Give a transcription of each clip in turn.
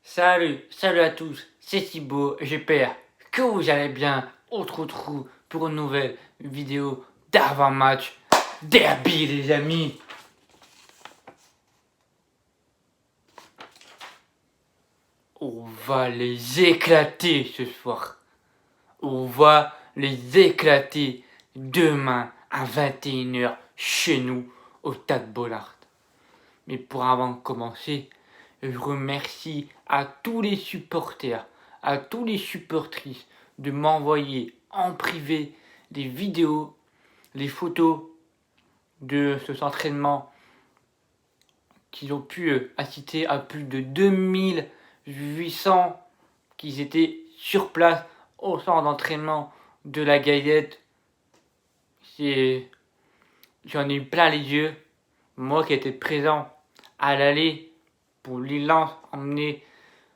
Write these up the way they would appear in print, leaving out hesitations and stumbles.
Salut à tous, c'est Thibaut, j'espère que vous allez bien. On se retrouve pour une nouvelle vidéo d'avant-match derby les amis. On va les éclater ce soir. On va les éclater demain à 21h chez nous au Stade Bollaert. Mais pour avant de commencer, je remercie à tous les supporters, à tous les supportrices de m'envoyer en privé des vidéos, les photos de cet entraînement qu'ils ont pu assister à plus de 2800 qui étaient sur place au centre d'entraînement de la Gaillette. J'en ai eu plein les yeux. Moi qui étais présent à l'aller pour Lille-Lens, emmener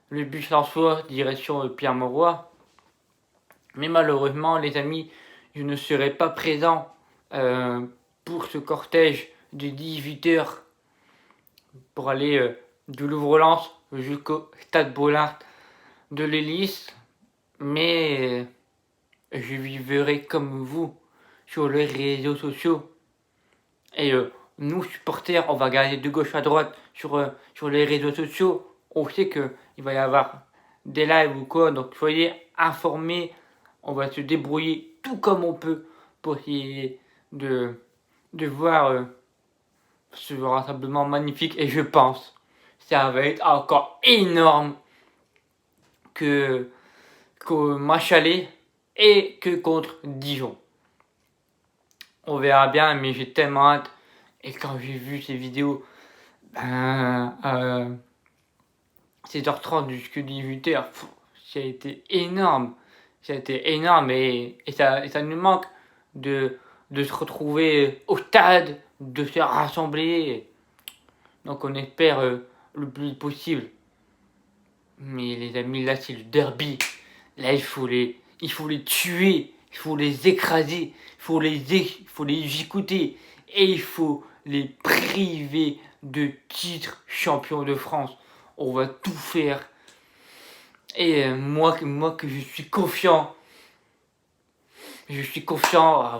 le bus lensois direction Pierre-Mauroy. Mais malheureusement, les amis, je ne serai pas présent pour ce cortège de 18h pour aller de Louvre-Lens jusqu'au Stade Bollaert de l'Hélice. Mais je vivrai comme vous sur les réseaux sociaux. Et nous, supporters, on va regarder de gauche à droite sur les réseaux sociaux. On sait qu'il va y avoir des lives ou quoi, donc soyez informés. On va se débrouiller tout comme on peut pour essayer de voir ce rassemblement magnifique. Et je pense que ça va être encore énorme qu'au match aller et que contre Dijon. On verra bien, mais j'ai tellement hâte. Et quand j'ai vu ces vidéos, 16h30 jusqu'à 18h, ça a été énorme. Ça a été énorme et ça nous manque de se retrouver au stade, de se rassembler. Donc on espère le plus vite possible. Mais les amis, là c'est le derby. Là il faut les tuer, il faut les écraser, il faut les écouter et il faut les priver de titre champion de France. On va tout faire. Et moi que je suis confiant,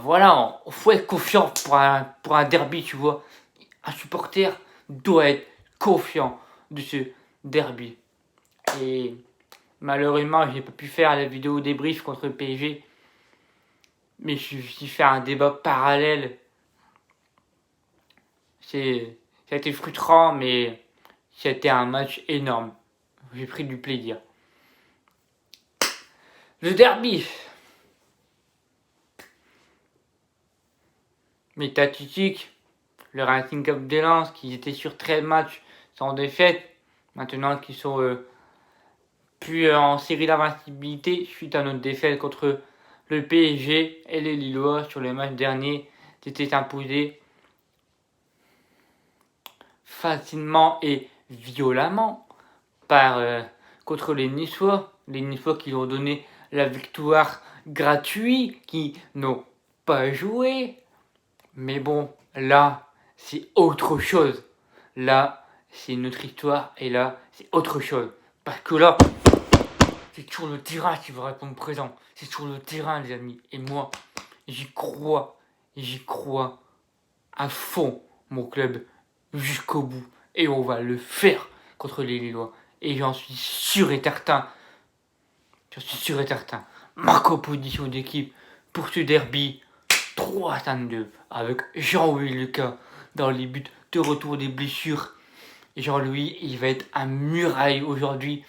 voilà, il faut être confiant pour un derby, tu vois. Un supporter doit être confiant de ce derby. Et malheureusement, j'ai pas pu faire la vidéo débrief contre le PSG. Mais je suis fait un débat parallèle. Ça a été frustrant, mais ça a été un match énorme. J'ai pris du plaisir. Le derby. Mes statistiques, le Racing Club de Lens, qui étaient sur 13 matchs sans défaite, maintenant qu'ils sont plus en série d'invincibilité suite à notre défaite contre le PSG et les Lillois sur les matchs derniers, s'étaient imposés facilement et violemment contre les Niçois. Les Niçois qui ont donné la victoire gratuite, qui n'ont pas joué. Mais bon, là, c'est autre chose. Là, c'est une autre histoire et là, c'est autre chose. Parce que là, c'est sur le terrain qui va répondre présent. C'est sur le terrain, les amis. Et moi, j'y crois à fond, mon club, jusqu'au bout. Et on va le faire contre les Lillois. Et j'en suis sûr et certain. Ma composition d'équipe pour ce derby 3-2 avec Jean-Louis Lucas dans les buts de retour des blessures. Et Jean-Louis, il va être un muraille aujourd'hui.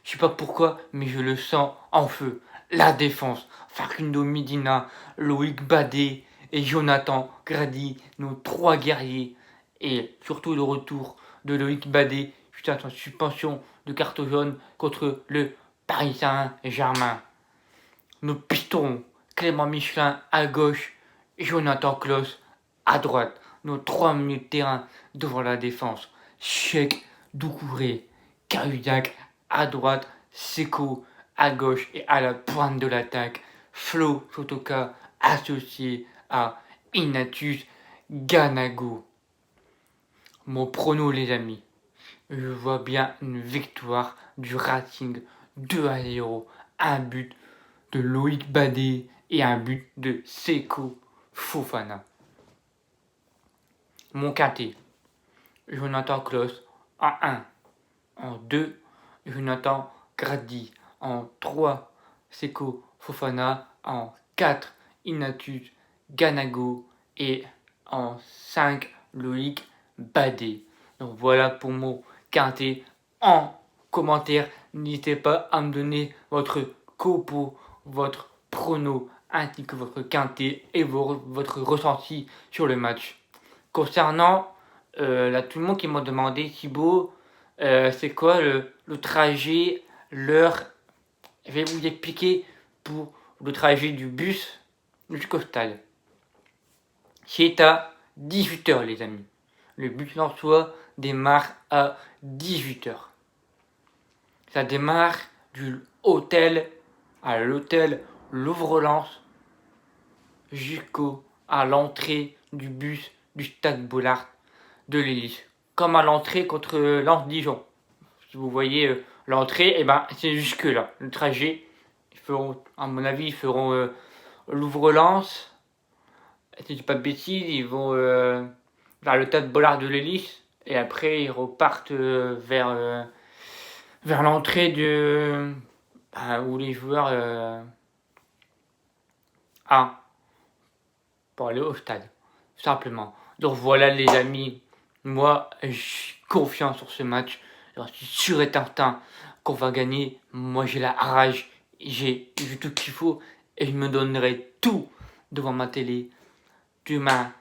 Je sais pas pourquoi, mais je le sens en feu. La défense, Facundo Medina, Loïc Badé et Jonathan Grady, nos trois guerriers. Et surtout le retour de Loïc Badé, suite à sa suspension de carte jaune contre le Paris Saint-Germain. Nos pistons, Clément Michelin à gauche, Jonathan Klaus à droite. Nos trois milieux de terrain devant la défense. Cheikh Doucouré, Cahuzac à droite, Seko à gauche et à la pointe de l'attaque, Flo Sotoka associé à Ignatius Ganago. Mon prono les amis, Je vois bien une victoire du Racing 2-0. Un but de Loïc Badé et un but de Seko Fofana. Mon quintet. Jonathan Klaus en 1. En 2, Jonathan Grady. En 3, Seko Fofana. En 4, Ignatius Ganago. Et en 5, Loïc Badé. Donc voilà pour mon quintet. En commentaire, n'hésitez pas à me donner votre copo, votre prono, ainsi que votre quintet et votre ressenti sur le match. Concernant là, tout le monde qui m'a demandé, Thibaut, c'est quoi le trajet, l'heure. Je vais vous expliquer pour le trajet du bus jusqu'au stade. C'est à 18h, les amis. Le bus en soi démarre à 18h. Ça démarre du hôtel à l'hôtel Louvre-Lens jusqu'à l'entrée du bus du stade Bollard de l'Hélice. Comme à l'entrée contre Lens-Dijon. Si vous voyez l'entrée, c'est jusque là. Le trajet, à mon avis, ils feront Louvre-Lens. Si je dis pas de bêtises, ils vont vers le stade Bollard de l'Hélice. Et après, ils repartent vers l'entrée où les joueurs pour aller au stade. Simplement. Donc voilà les amis, moi j'ai confiance sur ce match. Je suis sûr et certain qu'on va gagner. Moi j'ai la rage, j'ai vu tout ce qu'il faut et je me donnerai tout devant ma télé demain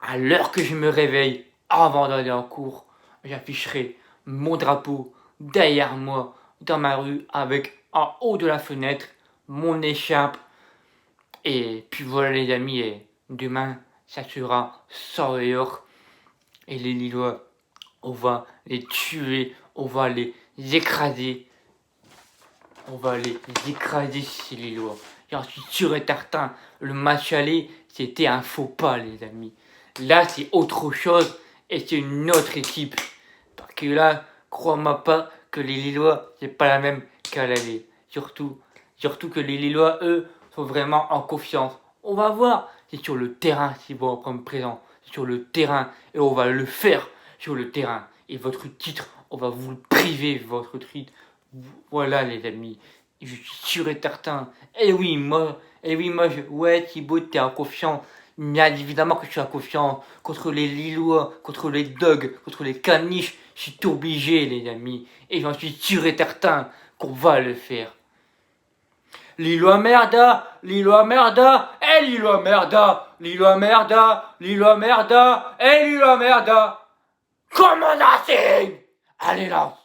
à l'heure que je me réveille avant d'aller en cours. J'afficherai mon drapeau derrière moi dans ma rue avec en haut de la fenêtre mon écharpe. Et puis voilà les amis, et demain ça sera 100 heures et les Lillois, on va les tuer, on va les écraser. On va les écraser ces Lillois. J'en suis sûr et certain, le match aller, c'était un faux pas les amis. Là c'est autre chose et c'est une autre équipe. Parce que là, crois-moi pas que les Lillois, c'est pas la même qu'à l'aller. Surtout que les Lillois, eux, sont vraiment en confiance. On va voir, c'est sur le terrain s'ils vont prendre présent. C'est sur le terrain et on va le faire sur le terrain. Et votre titre, on va vous le priver, votre titre. Voilà les amis, je suis sûr et certain. Ouais Thibaut, t'es en confiance. Bien évidemment que je suis en confiance. Contre les Lillois, contre les Dogs, contre les Caniches, je suis obligé les amis. Et j'en suis sûr et certain qu'on va le faire. Lillois merda, Lillois merda, Lillois merda, Lillois merda, Lillois merda, Lillois merda. Comment ça? Allez là.